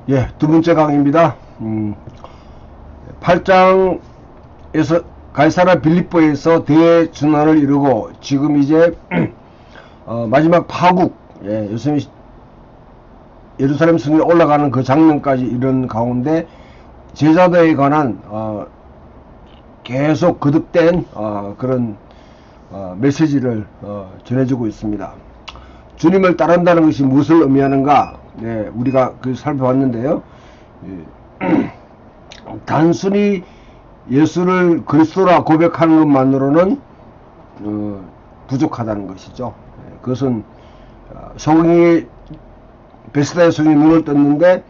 예, 두 번째 강의입니다. 8장에서 가이사랴 빌립보에서 대전환을 이루고 지금 이제 마지막 파국, 예수님이 예루살렘 성에 올라가는 그 장면까지 이런 가운데 제자도에 관한 계속 거듭된 그런 메시지를 전해주고 있습니다. 주님을 따른다는 것이 무엇을 의미하는가? 네, 우리가 살펴봤는데요. 단순히 예수를 그리스도라 고백하는 것만으로는 부족하다는 것이죠. 그것은 성경이 베스다의 성이 눈을 떴는데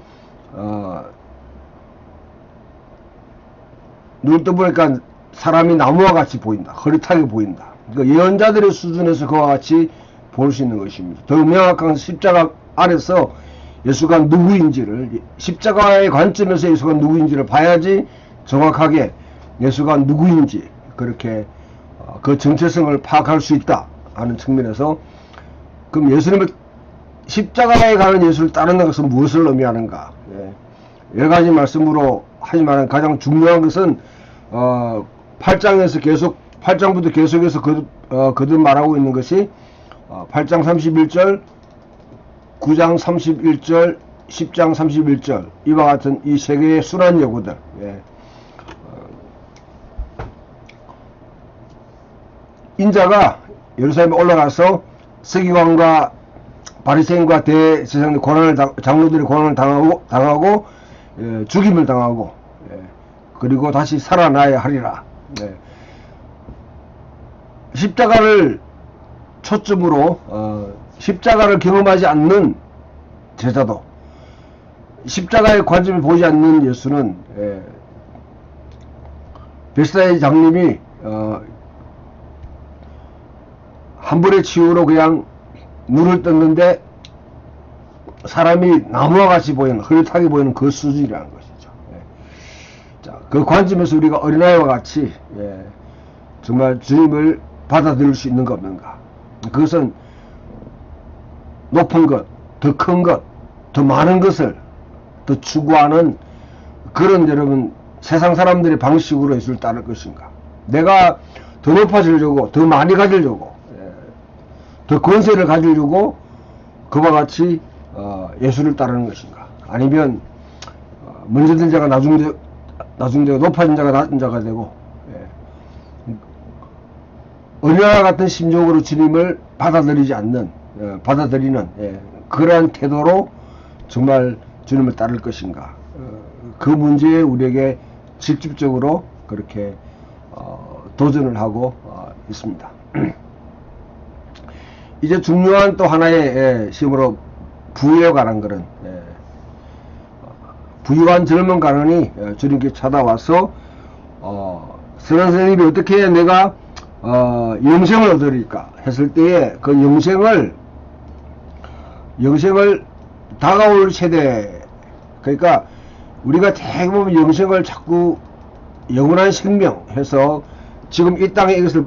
눈을 떠보니까 사람이 나무와 같이 보인다. 흐릿하게 보인다. 그러니까 예언자들의 수준에서 그와 같이 볼 수 있는 것입니다. 더 명확한 십자가 아래서 예수가 누구인지를, 십자가의 관점에서 예수가 누구인지를 봐야지 정확하게 예수가 누구인지 그렇게 그 정체성을 파악할 수 있다 하는 측면에서, 그럼 예수님을 십자가에 가는 예수를 따르는 것은 무엇을 의미하는가? 여러 가지 말씀으로 하지만 가장 중요한 것은 8장에서 계속 8장부터 계속해서 거듭 말하고 있는 것이 8장 31절, 9장 31절, 10장 31절 이와 같은 이 세 개의 순환 예고들. 인자가 예루살렘에 올라가서 서기관과 바리새인과 대제사장들 장로들이 고난을 당하고 죽임을 당하고 그리고 다시 살아나야 하리라. 십자가를 초점으로 십자가를 경험하지 않는 제자도, 십자가의 관점을 보지 않는 예수는 베스다의 장님이 한 번의 치유로 그냥 눈을 떴는데 사람이 나무와 같이 보이는, 흐릿하게 보이는 그 수준이라는 것이죠. 자, 그 관점에서 우리가 어린아이와 같이 정말 주님을 받아들일 수 있는 것 없는가? 그것은 높은 것, 더 큰 것, 더 많은 것을 더 추구하는 그런, 여러분, 세상 사람들의 방식으로 예수를 따를 것인가? 내가 더 높아지려고, 더 많이 가지려고, 더 권세를 가지려고 그와 같이 예수를 따르는 것인가? 아니면 먼저 든 자가 나중 되고 높아진 자가 낮은 자가 되고 어린아이와 같은 심정으로 주님을 받아들이는 그러한 태도로 정말 주님을 따를 것인가? 그 문제에 우리에게 직접적으로 그렇게 도전을 하고 있습니다. 이제 중요한 또 하나의 시험으로 부유에 관한 그런, 부유한 젊은 가론이 주님께 찾아와서 선생님이 어떻게 해야 내가 영생을 얻으리까 했을 때에 그 영생을 다가올 세대, 그러니까 우리가 대부분 영생을 자꾸 영원한 생명 해서 지금 이 땅에 이것을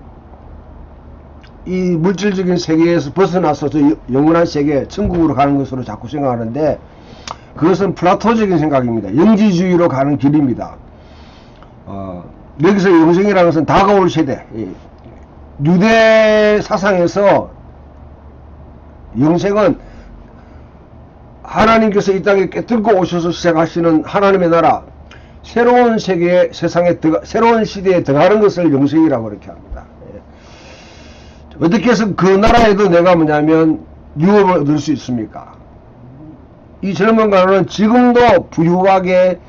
이 물질적인 세계에서 벗어나서 저 영원한 세계, 천국으로 가는 것으로 자꾸 생각하는데 그것은 플라토적인 생각입니다. 영지주의로 가는 길입니다. 여기서 영생이라는 것은 다가올 세대, 유대 사상에서 영생은 하나님께서 이 땅에 깨뚫고 오셔서 시작하시는 하나님의 나라, 새로운 세계에, 새로운 시대에 들어가는 것을 영생이라고 그렇게 합니다. 어떻게 해서 그 나라에도 내가 뭐냐면 유업을 얻을 수 있습니까? 이 젊은 가로는 지금도 부유하게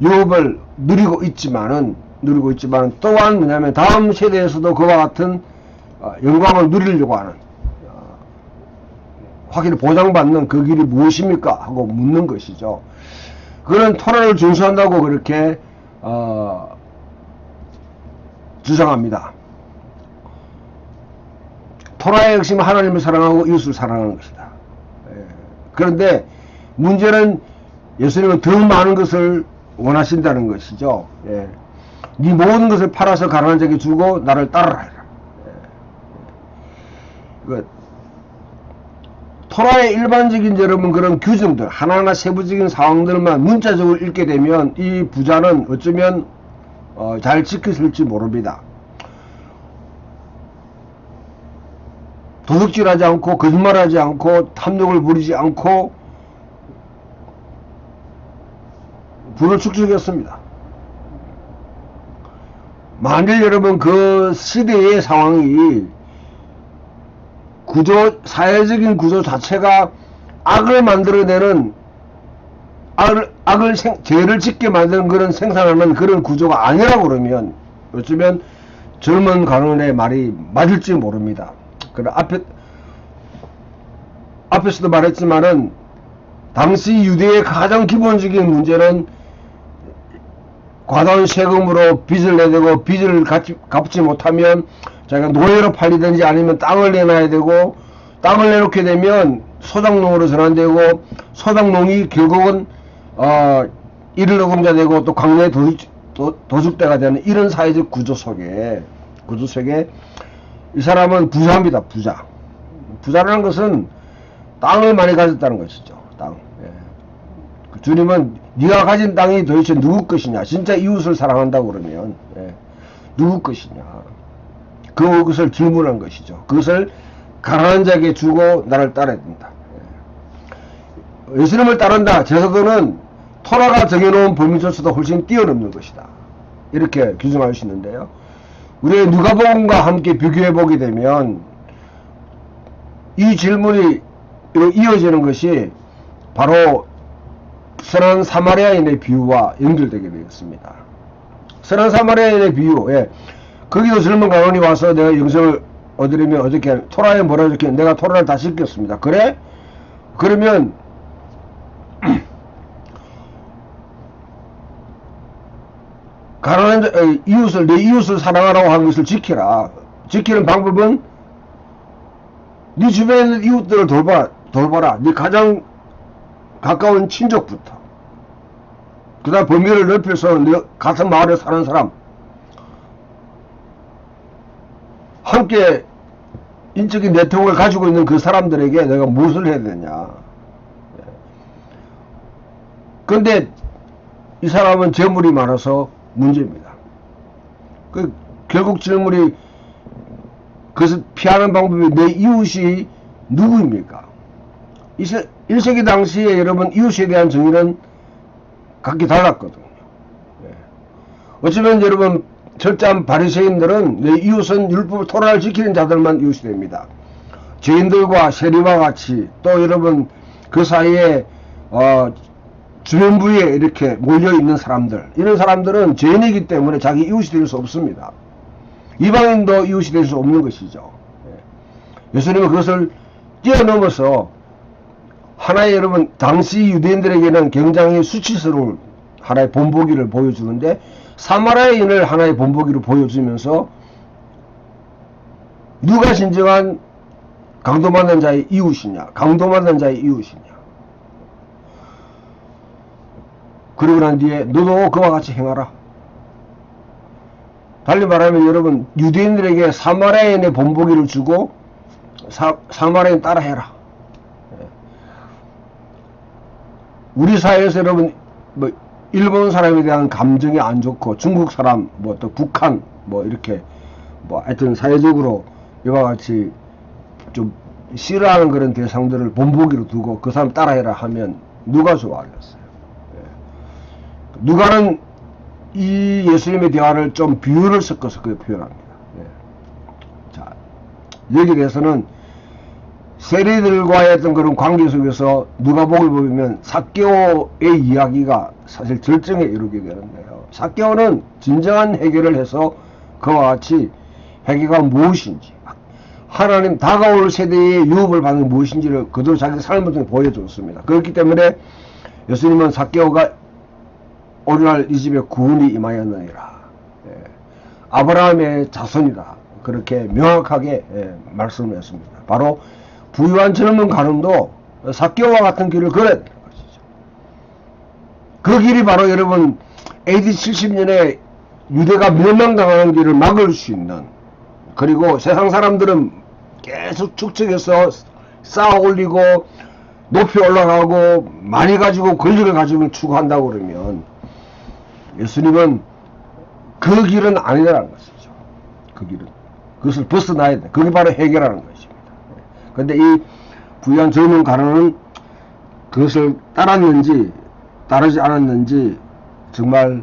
유업을 누리고 있지만은 또한 뭐냐면 다음 세대에서도 그와 같은 영광을 누리려고 하는, 확실히 보장받는 그 길이 무엇입니까? 하고 묻는 것이죠. 그는 토라를 준수한다고 그렇게 주장합니다. 토라의 핵심은 하나님을 사랑하고 이웃을 사랑하는 것이다. 그런데 문제는 예수님은 더 많은 것을 원하신다는 것이죠. 네 모든 것을 팔아서 가난한 자에게 주고 나를 따르라. 토라의 일반적인 여러분 그런 규정들 하나하나 세부적인 상황들만 문자적으로 읽게 되면 이 부자는 어쩌면 잘 지켰을지 모릅니다. 도둑질하지 않고 거짓말하지 않고 탐욕을 부리지 않고 부를 축적했습니다. 만일 여러분 그 시대의 상황이 사회적인 구조 자체가 악을 만들어내는 죄를 짓게 만드는 그런 생산하는 그런 구조가 아니라고 그러면 어쩌면 젊은 관원의 말이 맞을지 모릅니다. 그래 앞에서도 말했지만은 당시 유대의 가장 기본적인 문제는 과다한 세금으로 빚을 내되고 빚을 갚지 못하면 자기가 노예로 팔리든지 아니면 땅을 내놔야 되고 땅을 내놓게 되면 소작농으로 전환되고 소작농이 결국은 일일 노동자 되고 또 광야의 도둑대가 되는 이런 사회적 구조 속에 이 사람은 부자입니다. 부자라는 것은 땅을 많이 가졌다는 것이죠. 땅. 예. 주님은 네가 가진 땅이 도대체 누구 것이냐, 진짜 이웃을 사랑한다고 그러면 누구 것이냐, 그것을 질문한 것이죠. 그것을 가난한 자에게 주고 나를 따라야 된다. 예수님을 따른다. 제사도는 토라가 정해놓은 범위조차도 훨씬 뛰어넘는 것이다. 이렇게 규정할 수 있는데요. 우리의 누가복음과 함께 비교해보게 되면 이 질문이 이어지는 것이 바로 선한 사마리아인의 비유와 연결되게 되었습니다. 선한 사마리아인의 비유, 거기도 젊은 관원이 와서 내가 영생을 얻으려면 어떻게, 토라에 뭐라 적혀? 내가 토라를 다 씻겼습니다. 그래? 그러면 가난한 내 이웃을 사랑하라고 한 것을 지키라. 지키는 방법은 네 주변에 있는 이웃들을 돌봐라. 네 가장 가까운 친족부터. 그 다음 범위를 넓혀서 네 같은 마을에 사는 사람, 함께 인적인 네트워크를 가지고 있는 그 사람들에게 내가 무엇을 해야 되냐. 그런데 이 사람은 재물이 많아서 문제입니다. 결국 질문이, 그것을 피하는 방법이 내 이웃이 누구입니까? 1세기 당시에 여러분 이웃에 대한 정의는 각기 달랐거든요. 어쩌면 여러분 철저한 바리새인들은 내 이웃은 율법을 토라를 지키는 자들만 이웃이 됩니다. 죄인들과 세리와 같이, 또 여러분 그 사이에 주변부에 이렇게 몰려있는 사람들, 이런 사람들은 죄인이기 때문에 자기 이웃이 될 수 없습니다. 이방인도 이웃이 될 수 없는 것이죠. 예수님은 그것을 뛰어넘어서 하나의, 여러분 당시 유대인들에게는 굉장히 수치스러운 하나의 본보기를 보여주는데, 사마리아인을 하나의 본보기로 보여주면서 누가 진정한 강도받는 자의 이웃이냐, 강도받는 자의 이웃이냐. 그러고 난 뒤에 너도 그와 같이 행하라. 달리 말하면 여러분 유대인들에게 사마리아인의 본보기를 주고 사마리아인 따라해라. 우리 사회에서 여러분 뭐 일본 사람에 대한 감정이 안 좋고 중국 사람, 뭐 또 북한, 뭐 이렇게 뭐 하여튼 사회적으로 이와 같이 좀 싫어하는 그런 대상들을 본보기로 두고 그 사람 따라해라 하면 누가 좋아하겠어요? 누가는 이 예수님의 대화를 좀 비유를 섞어서 그렇게 표현합니다. 자, 여기에 대해서는 세리들과의 어떤 그런 관계 속에서 누가복음을 보면 삭개오의 이야기가 사실 절정에 이르게 되는데요. 삭개오는 진정한 해결을 해서 그와 같이 회개가 무엇인지, 하나님 다가올 세대의 유업을 받는 무엇인지를 그대로 자기 삶을 통해 보여줬습니다. 그렇기 때문에 예수님은 삭개오가 오늘날 이 집에 구원이 임하였느니라, 아브라함의 자손이다, 그렇게 명확하게 말씀했습니다. 바로 부유한 젊은 가늠도 삭개오와 같은 길을 걸어야 되는 것이죠. 그 길이 바로 여러분 AD 70년에 유대가 멸망당하는 길을 막을 수 있는, 그리고 세상 사람들은 계속 축적해서 쌓아 올리고 높이 올라가고 많이 가지고 권력을 가지고 추구한다고 그러면 예수님은 그 길은 아니라는 것이죠. 그 길은. 그것을 벗어나야 돼. 그게 바로 해결하는 것입니다. 그런데 이 부유한 젊은 가론은 그것을 따랐는지 따르지 않았는지 정말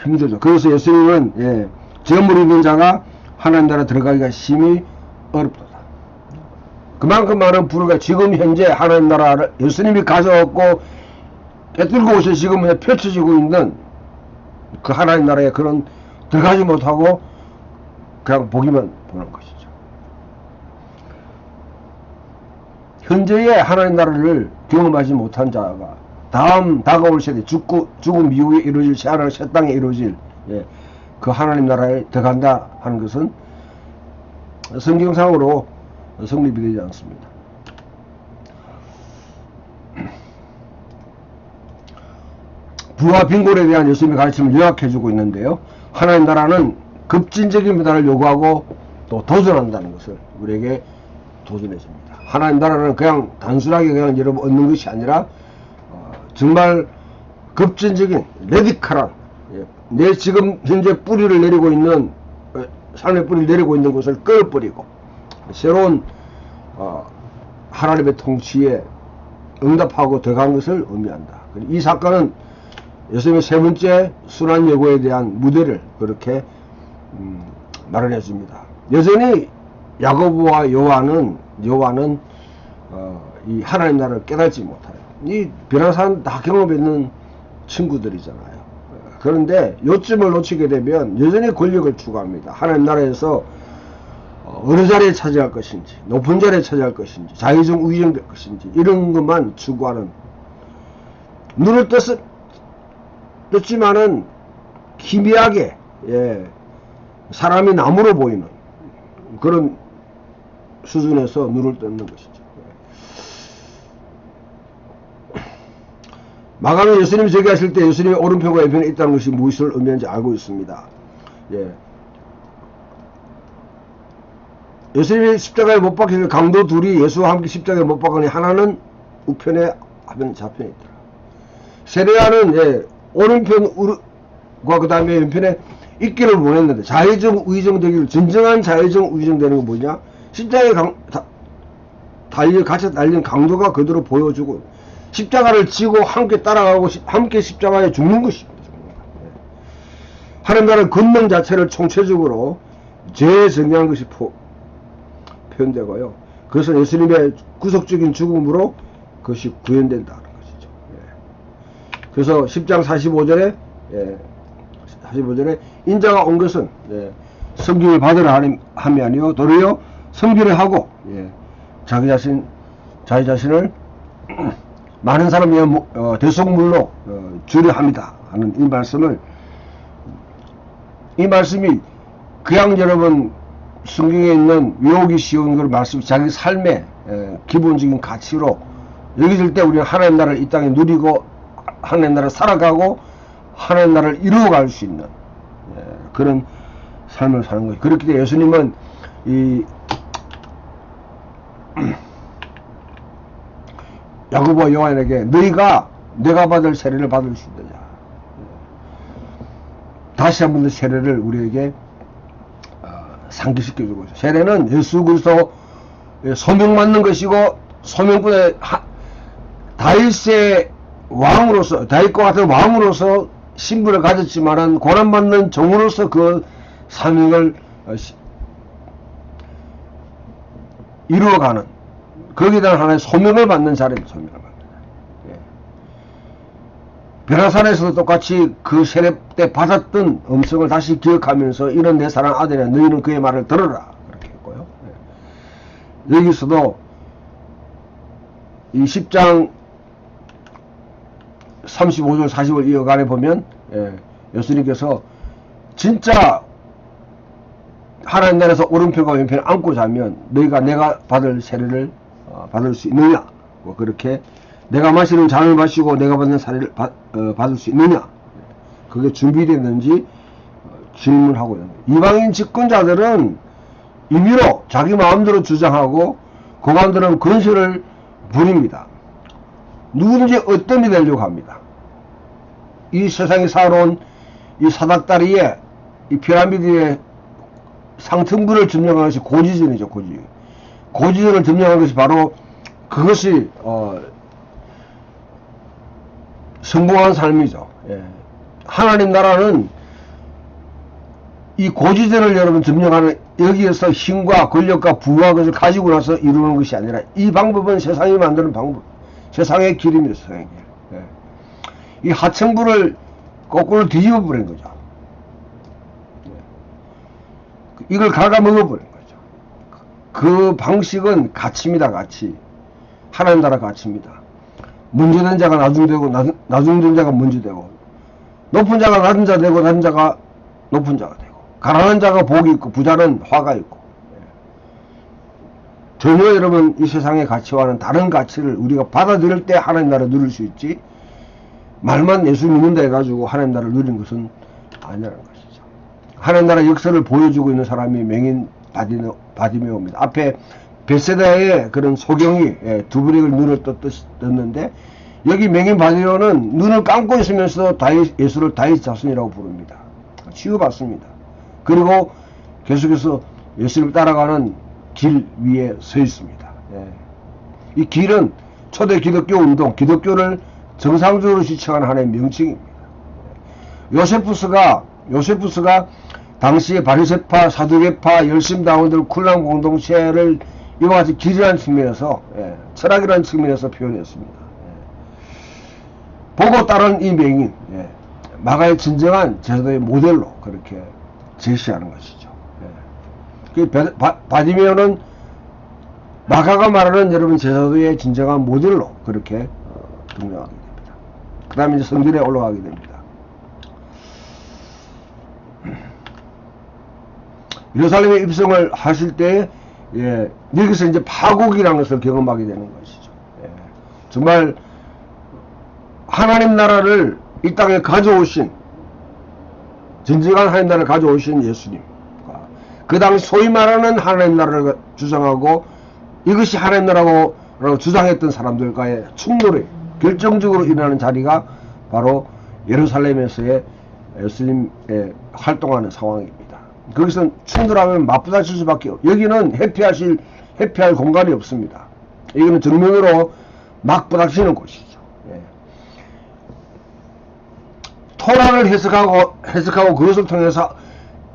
힘들죠. 그래서 예수님은 죄물 있는 자가 하나님 나라 들어가기가 심히 어렵다. 그만큼 많은 부류가 지금 현재 하나님 나라를 예수님이 가져왔고 깨뚫고 오셔 지금 펼쳐지고 있는 그 하나님 나라에 그런 들어가지 못하고 그냥 보기만 보는 것이죠. 현재의 하나님 나라를 경험하지 못한 자가 다음 다가올 세대 죽음 이후에 이루어질 새 땅에 이루어질 그 하나님 나라에 들어간다 하는 것은 성경상으로 성립이 되지 않습니다. 부와 빈곤에 대한 예수님의 가르침을 요약해주고 있는데요. 하나님 나라는 급진적인 변화를 요구하고 또 도전한다는 것을 우리에게 도전해줍니다. 하나님 나라는 그냥 단순하게 그냥 여러분 얻는 것이 아니라 정말 급진적인 레디컬한 내 지금 현재 뿌리를 내리고 있는 삶의 뿌리를 내리고 있는 것을 끌어버리고 새로운 하나님의 통치에 응답하고 들어간 것을 의미한다. 이 사건은 예수님의 세 번째 순환 예고에 대한 무대를 그렇게 마련해 줍니다. 여전히 야고보와 요한은 이 하나님 나라를 깨닫지 못해요. 이 변화사는 다 경험했는 친구들이잖아요. 그런데 요점을 놓치게 되면 여전히 권력을 추구합니다. 하나님 나라에서 어느 자리에 차지할 것인지, 높은 자리에 차지할 것인지, 자의적 우의적 것인지 이런 것만 추구하는, 눈을 떴지만은 희미하게 사람이 나무로 보이는 그런 수준에서 눈을 떴는 것이죠. 마가는 예수님이 저기 하실 때 예수님의 오른편과 왼편에 있다는 것이 무엇을 의미하는지 알고 있습니다. 예수님이 십자가에 못 박히는 강도 둘이 예수와 함께 십자가에 못 박으니 하나는 우편에 하면 좌편에 있더라. 세례야는 오른편과 그 다음에 왼편에 있기를 원했는데 자의적 우의적 되기를, 진정한 자의적 우의적 되는 건 뭐냐? 십자가에 같이 달린 강도가 그대로 보여주고 십자가를 지고 함께 따라가고 함께 십자가에 죽는 것입니다. 하나님 나라의 권능 자체를 총체적으로 죄에 정의한 것이 표현되고요. 그것은 예수님의 구속적인 죽음으로 그것이 구현된다는 것이죠. 그래서 10장 45절에 인자가 온 것은 섬김을 받으라 함이 아니요 도리어 섬기를 하고 자기 자신을 많은 사람이 대속물로 주려 합니다 하는 이 말씀이 그냥 여러분 성경에 있는 외우기 쉬운 그 말씀이 자기 삶의 기본적인 가치로 여기질 때 우리는 하나님 나라를 이 땅에 누리고 하나님 나라를 살아가고 하나님 나라를 이루어갈 수 있는 그런 삶을 사는 거예요. 그렇기 때문에 예수님은 이 야고보와 요한에게 너희가 내가 받을 세례를 받을 수 있느냐, 다시 한 번 더 세례를 우리에게 상기시켜주고 있어요. 세례는 예수 그리스도 소명 받는 것이고, 소명보다 다윗의 왕으로서, 다윗과 같은 왕으로서 신분을 가졌지만은 고난받는 종으로서 그 사명을 이루어가는, 거기에 대한 하나의 소명을 받는 자리입니다. 소명을 받는 자리. 변화산에서도 똑같이 그 세례 때 받았던 음성을 다시 기억하면서 이런 내 사랑 아들이야 너희는 그의 말을 들어라 그렇게 했고요. 여기서도 이 10장 35절 40을 이어가네 보면 예수님께서 진짜 하나님 나라에서 오른편과 왼편을 안고 자면 너희가 내가 받을 세례를 받을 수 있느냐, 뭐 그렇게 내가 마시는 잔을 마시고 내가 받는 세례를 받을 수 있느냐, 그게 준비됐는지 질문하고 있는 거예요. 이방인 집권자들은 임의로 자기 마음대로 주장하고 고관들은 건설을 부립니다. 누구든지 어떤이 되려고 합니다. 이 세상에 살아온 이 사닥다리에 이 피라미드의 상층부를 점령한 것이 고지전이죠. 고지전을 점령한 것이 바로 그것이 성공한 삶이죠. 예. 하나님 나라는 이 고지전을 여러분 점령하는 여기에서 힘과 권력과 부와 것을 가지고 나서 이루는 것이 아니라 이 방법은 세상이 만드는 방법, 세상의 길입니다. 세상의 길. 예. 이 하층부를 거꾸로 뒤집어 버린 거죠. 예. 이걸 갉아먹어 버린 거죠. 그 방식은 가치입니다. 가치. 하나님 나라 가치입니다. 먼저 된 자가 나중 되고 나중 된 자가 먼저 되고 높은 자가 낮은 자 되고 낮은 자가 높은 자가 되고 가난한 자가 복이 있고 부자는 화가 있고 전혀 여러분 이 세상의 가치와는 다른 가치를 우리가 받아들일 때 하나님 나라 누릴 수 있지 말만 예수 믿는다 해가지고 하나님 나라를 누리는 것은 아니라는 것이죠. 하나님 나라 역사를 보여주고 있는 사람이 맹인 바디메오입니다. 앞에 베세다의 그런 소경이 두 브릭을 눈을 떴는데 여기 맹인 바디메오는 눈을 감고 있으면서 예수를 다윗 자손이라고 부릅니다. 치유받습니다. 그리고 계속해서 예수를 따라가는 길 위에 서 있습니다. 이 길은 초대 기독교 운동, 기독교를 정상적으로 지칭하는 하나의 명칭입니다. 요세푸스가 당시에 바리새파, 사두개파, 열심당원들 쿨란 공동체를 이와 같이 길이라는 측면에서, 철학이라는 측면에서 표현했습니다. 보고 따른 이 맹인, 마가의 진정한 제사도의 모델로 그렇게 제시하는 것이죠. 바디메오는 마가가 말하는 여러분 제사도의 진정한 모델로 그렇게 등장하게 됩니다. 그 다음에 이제 성전에 올라가게 됩니다. 예루살렘에 입성을 하실 때 여기서 이제 파국이라는 것을 경험하게 되는 것이죠. 정말 하나님 나라를 이 땅에 가져오신 진정한 하나님 나라를 가져오신 예수님, 그 당시 소위 말하는 하나님 나라를 주장하고 이것이 하나님 나라고 주장했던 사람들과의 충돌이 결정적으로 일어나는 자리가 바로 예루살렘에서의 예수님의 활동하는 상황입니다. 거기서 충돌하면 맞부딪힐 수밖에 없어요. 여기는 회피할 공간이 없습니다. 여기는 정면으로 막 부닥치는 곳이죠. 토라를 해석하고 그것을 통해서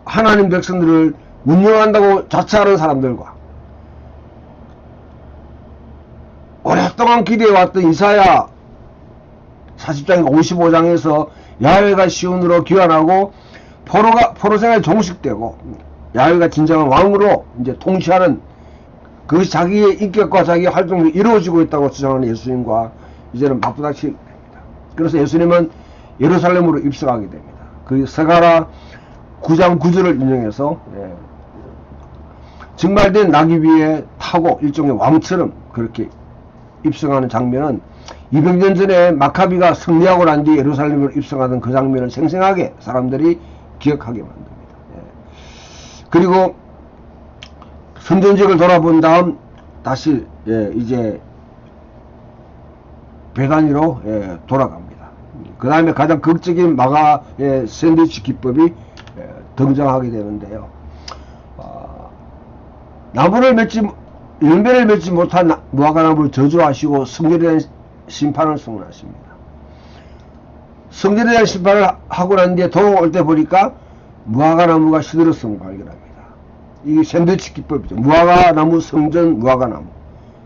하나님 백성들을 운영한다고 자처하는 사람들과 오랫동안 기대해왔던 이사야 40장 55장에서 야훼가 시온으로 귀환하고 포로 생활이 종식되고 야훼가 진정한 왕으로 이제 통치하는 그것이 자기의 인격과 자기의 활동이 이루어지고 있다고 주장하는 예수님과 이제는 맞부닥치게 됩니다. 그래서 예수님은 예루살렘으로 입성하게 됩니다. 그 스가랴 9장 9절을 인용해서 증발된 나귀 위에 타고 일종의 왕처럼 그렇게 입성하는 장면은 200년 전에 마카비가 승리하고 난 뒤에 예루살렘으로 입성하던 그 장면을 생생하게 사람들이 기억하게 만듭니다. 그리고 선전적을 돌아본 다음 다시 이제 베다니로 돌아갑니다. 그 다음에 가장 극적인 마가의 샌드위치 기법이 등장하게 되는데요. 열매를 맺지 못한 무화과나무를 저주하시고 성전에 대한 심판을 선언하십니다. 성전에 대한 심판을 하고 난 뒤에 돌아올 때 보니까 무화과나무가 시들었음을 발견합니다. 이게 샌드위치 기법이죠. 무화과나무, 성전, 무화과나무.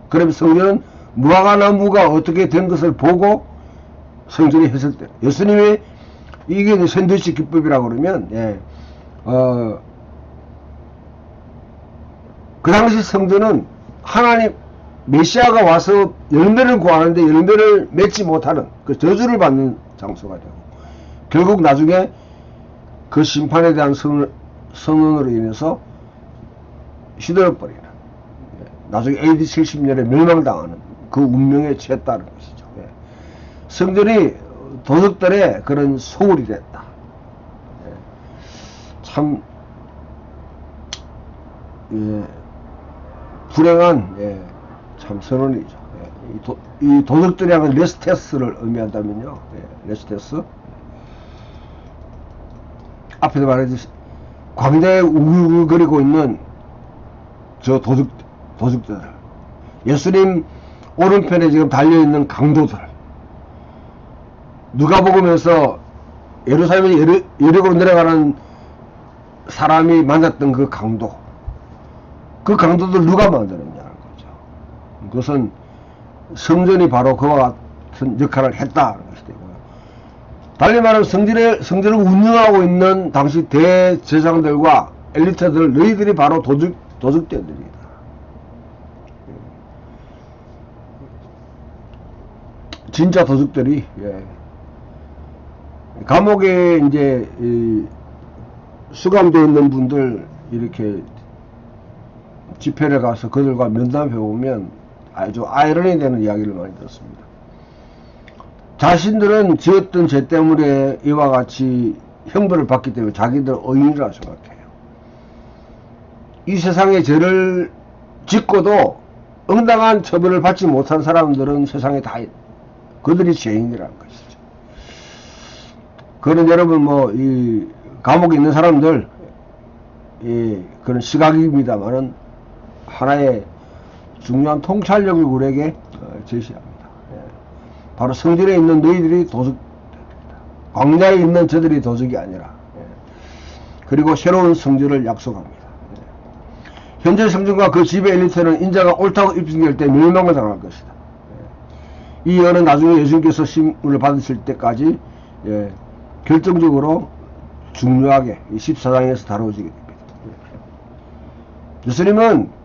그러면 성전은 무화과나무가 어떻게 된 것을 보고 성전이 해설돼요. 예수님이 이게 샌드위치 기법이라고 그러면 그 당시 성전은 하나님 메시아가 와서 열매를 구하는데 열매를 맺지 못하는 그 저주를 받는 장소가 되고 결국 나중에 그 심판에 대한 선언으로 인해서 시들어버리는 나중에 AD 70년에 멸망당하는 그 운명에 처했다는 것이죠. 성전이 도둑들의 그런 소굴이 됐다. 참 불행한 참 선언이죠. 이 도둑들이랑은 레스테스를 의미한다면요. 레스테스. 앞에서 말했듯이 광야에 우글거리고 있는 저 도둑들. 예수님 오른편에 지금 달려있는 강도들. 누가복음에서 예루살렘에서 여리고로 내려가는 사람이 만났던 그 강도. 그 강도들 누가 만들었냐는 거죠. 그것은 성전이 바로 그와 같은 역할을 했다는 것이 되고요. 달리 말하면 성전을 운영하고 있는 당시 대제사장들과 엘리트들, 너희들이 바로 도둑들이다. 진짜 도둑들이, 감옥에 이제 수감되어 있는 분들 이렇게 집회를 가서 그들과 면담해 보면 아주 아이러니 되는 이야기를 많이 들었습니다. 자신들은 지었던 죄 때문에 이와 같이 형벌을 받기 때문에 자기들 의인이라 생각해요. 이 세상에 죄를 짓고도 응당한 처벌을 받지 못한 사람들은 세상에 다 그들이 죄인이라는 것이죠. 그런 여러분 이 감옥에 있는 사람들 그런 시각입니다만은 하나의 중요한 통찰력을 우리에게 제시합니다. 바로 성전에 있는 너희들이 도둑입니다. 광야에 있는 저들이 도둑이 아니라. 그리고 새로운 성전을 약속합니다. 현재 성전과 그 지배 엘리트는 인자가 옳다고 입증될 때 멸망을 당할 것이다. 이 예언은 나중에 예수님께서 심을 받으실 때까지 결정적으로 중요하게 14장에서 다루어지게 됩니다. 예수님은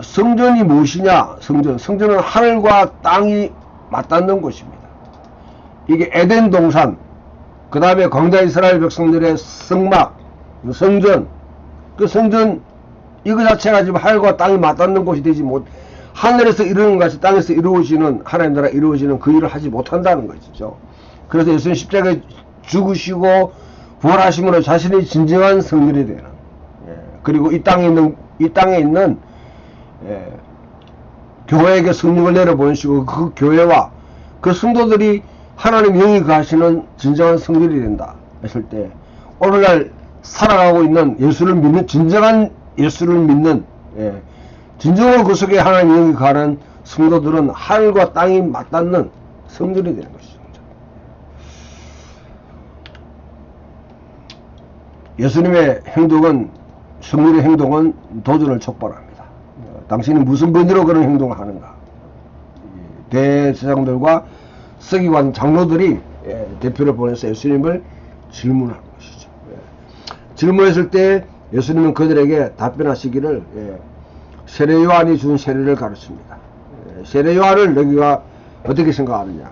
성전이 무엇이냐? 성전은 하늘과 땅이 맞닿는 곳입니다. 이게 에덴 동산, 그 다음에 광야 이스라엘 백성들의 성막, 성전, 그 성전 이거 자체가 지금 하늘과 땅이 맞닿는 곳이 되지 못, 하늘에서 이루는 것이 땅에서 이루어지는 하나님 나라 이루어지는 그 일을 하지 못한다는 것이죠. 그래서 예수님 십자가에 죽으시고 부활하심으로 자신이 진정한 성전이 되는, 그리고 이 땅에 있는 교회에게 성령을 내려보내시고 그 교회와 그 성도들이 하나님 영이 거하시는 진정한 성전이 된다 했을 때, 오늘날 살아가고 있는 예수를 믿는 진정한 예수를 믿는 진정으로 그 속에 하나님 영이 거하는 성도들은 하늘과 땅이 맞닿는 성전이 되는 것이죠. 예수님의 행동은, 성령의 행동은 도전을 촉발합니다. 당신이 무슨 본의로 그런 행동을 하는가? 대제사장들과 서기관 장로들이 대표를 보내서 예수님을 질문하는 것이죠. 질문했을 때 예수님은 그들에게 답변하시기를 세례 요한이 준 세례를 가르칩니다. 세례 요한을 너희가 어떻게 생각하느냐?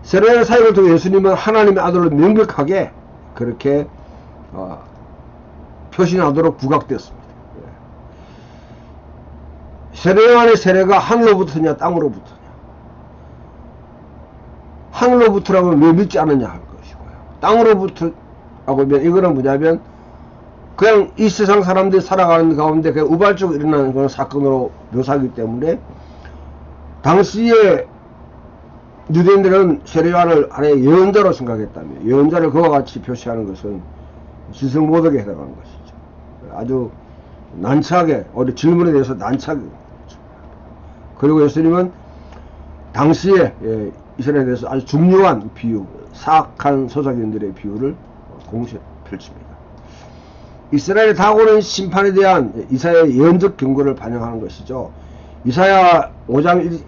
세례 요한의 사역을 통해 예수님은 하나님의 아들로 명백하게 그렇게 표신하도록 부각되었습니다. 세례 요한의 세례가 하늘로부터냐 땅으로부터냐? 하늘로부터라면 왜 믿지 않느냐 할 것이고요. 땅으로부터라고 하면 이거는 뭐냐면 그냥 이 세상 사람들이 살아가는 가운데 그냥 우발적으로 일어나는 그런 사건으로 묘사하기 때문에 당시에 유대인들은 세례 요한을 하나의 예언자로 생각했다며, 예언자를 그와 같이 표시하는 것은 지성모독에 해당하는 것이죠. 아주 난처하게, 우리 질문에 대해서 난처하게. 그리고 예수님은 당시에 이스라엘에 대해서 아주 중요한 비유, 사악한 소작인들의 비유를 공시에 펼칩니다. 이스라엘에 다가오는 심판에 대한 이사야의 예언적 경고를 반영하는 것이죠. 이사야 5장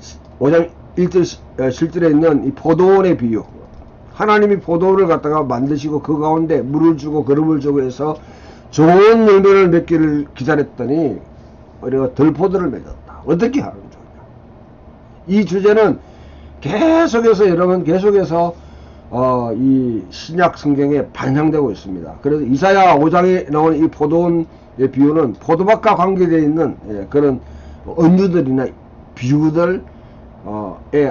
1절 7절에 있는 이 포도원의 비유, 하나님이 포도원을 갖다가 만드시고 그 가운데 물을 주고 거름을 주고 해서 좋은 열매를 맺기를 기다렸더니 우리가 들포도를 맺었다. 어떻게 하는 거냐? 이 주제는 계속해서 여러분 계속해서 이 신약 성경에 반영되고 있습니다. 그래서 이사야 5장에 나오는 이 포도원의 비유는 포도밭과 관계되어 있는 그런 은유들이나 비유들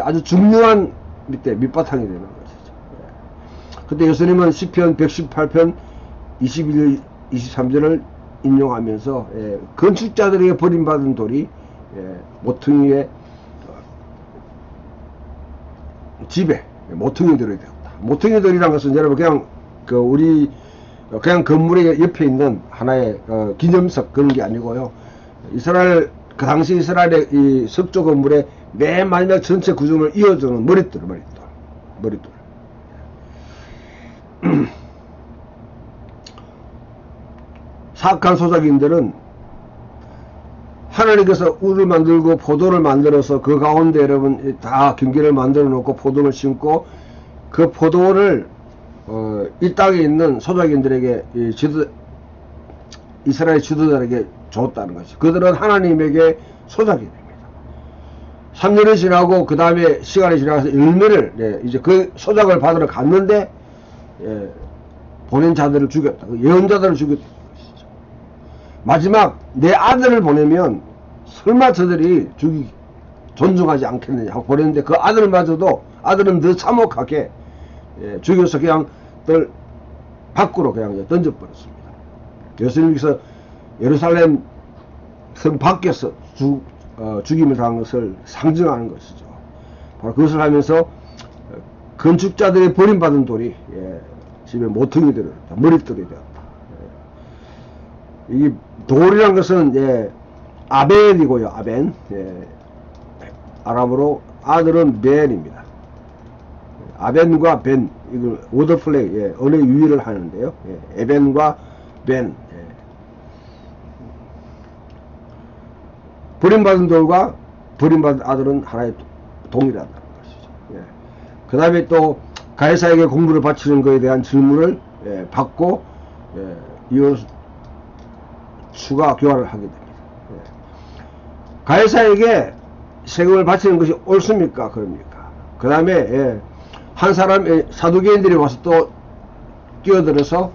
아주 중요한 밑바탕이 되는 것이죠. 근데 예수님은 시편 118편 21, 23절을 인용하면서 건축자들에게 버림받은 돌이 모퉁이의 집에 모퉁이들이 되었다. 모퉁이들이란 것은 여러분 그냥 우리 그냥 건물의 옆에 있는 하나의 기념석 그런 게 아니고요. 이스라엘 그 당시 이스라엘의 이 석조 건물의 맨 마지막 전체 구조를 이어주는 머릿돌. 사악한 소작인들은 하나님께서 우를 만들고 포도를 만들어서 그 가운데 여러분 다 경계를 만들어 놓고 포도를 심고 그 포도를 이 땅에 있는 소작인들에게 이스라엘 지도자에게 줬다는 것이. 그들은 하나님에게 소작이 됩니다. 3년이 지나고 그 다음에 시간이 지나서 열매를 이제 그 소작을 받으러 갔는데 보낸 자들을 죽였다. 그 예언자들을 죽였다. 마지막 내 아들을 보내면 설마 저들이 존중하지 않겠느냐 하고 보냈는데 그 아들마저도 아들은 더 참혹하게 죽여서 그냥 밖으로 그냥 던져버렸습니다. 예수님께서 예루살렘 성 밖에서 죽임을 당한 것을 상징하는 것이죠. 바로 그것을 하면서 건축자들이 버림받은 돌이 집에 모퉁이 되었다. 머릿돌이 되었다. 이 돌이란 것은 아벤이고요. 아벤. 아랍어로 아들은 벤입니다. 아벤과 벤, 이걸 워더플레이, 언어 유희를 하는데요. 에벤과 벤. 버림받은 돌과 버림받은 아들은 하나의 동일하다는 것이죠. 그 다음에 또 가이사에게 공부를 바치는 것에 대한 질문을 받고 이어 추가 교환을 하게 됩니다. 가이사에게 세금을 바치는 것이 옳습니까? 그럽니까? 그 다음에 한 사람 사두개인들이 와서 또 끼어들어서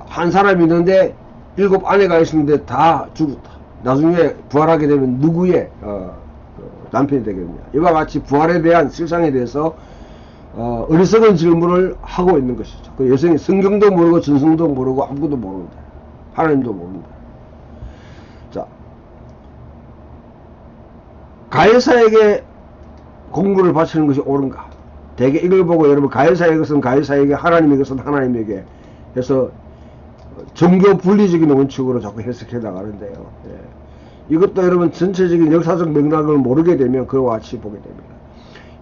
한 사람이 있는데 7 아내가 있었는데 다 죽었다. 나중에 부활하게 되면 누구의 남편이 되겠느냐. 이와 같이 부활에 대한 실상에 대해서 어리석은 질문을 하고 있는 것이죠. 그 여성이 성경도 모르고 전성도 모르고 아무것도 모르는데 하나님도 모른다. 자, 가해사에게 공부를 바치는 것이 옳은가? 대개 이걸 보고 여러분 가해사의 것은 가해사에게, 하나님의 것은 하나님에게 해서 종교 분리적인 원칙으로 자꾸 해석해 나가는데요. 이것도 여러분 전체적인 역사적 맥락을 모르게 되면 그와 같이 보게 됩니다.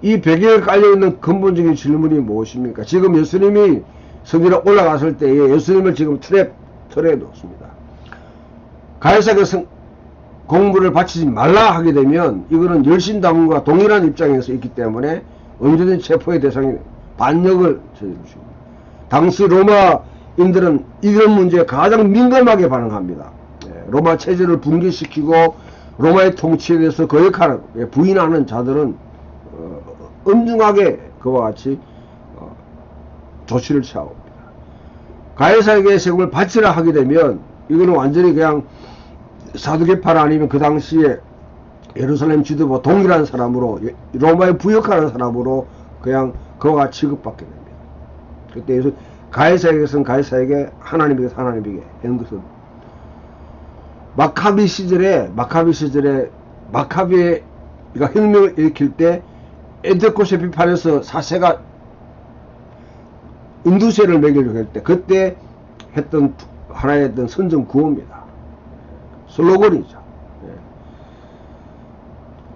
이 배경에 깔려있는 근본적인 질문이 무엇입니까? 지금 예수님이 성전에 올라갔을 때에 예수님을 지금 틀에 놓습니다. 가해사에게 공부를 바치지 말라 하게 되면 이거는 열신당원과 동일한 입장에서 있기 때문에 언제든지 체포의 대상이 반역을 저지르십니다. 당시 로마인들은 이런 문제에 가장 민감하게 반응합니다. 로마 체제를 붕괴시키고 로마의 통치에 대해서 거역하는, 부인하는 자들은 엄중하게 그와 같이 조치를 취하옵니다. 가해사에게 세금을 바치라 하게 되면 이거는 완전히 그냥 사두개파나 아니면 그 당시에 예루살렘 지도부 동일한 사람으로, 로마에 부역하는 사람으로 그냥 그와 같이 취급받게 됩니다. 그때 가해사에게서는 가해사에게, 하나님에게서 하나님에게 하는 것은 마카비 시절에 마카비가 혁명을 일으킬 때 엔테코세 비판에서 사세가 인두세를 매기려고 할 때 그때 했던 하나의 어떤 선전 구호입니다. 슬로건이죠.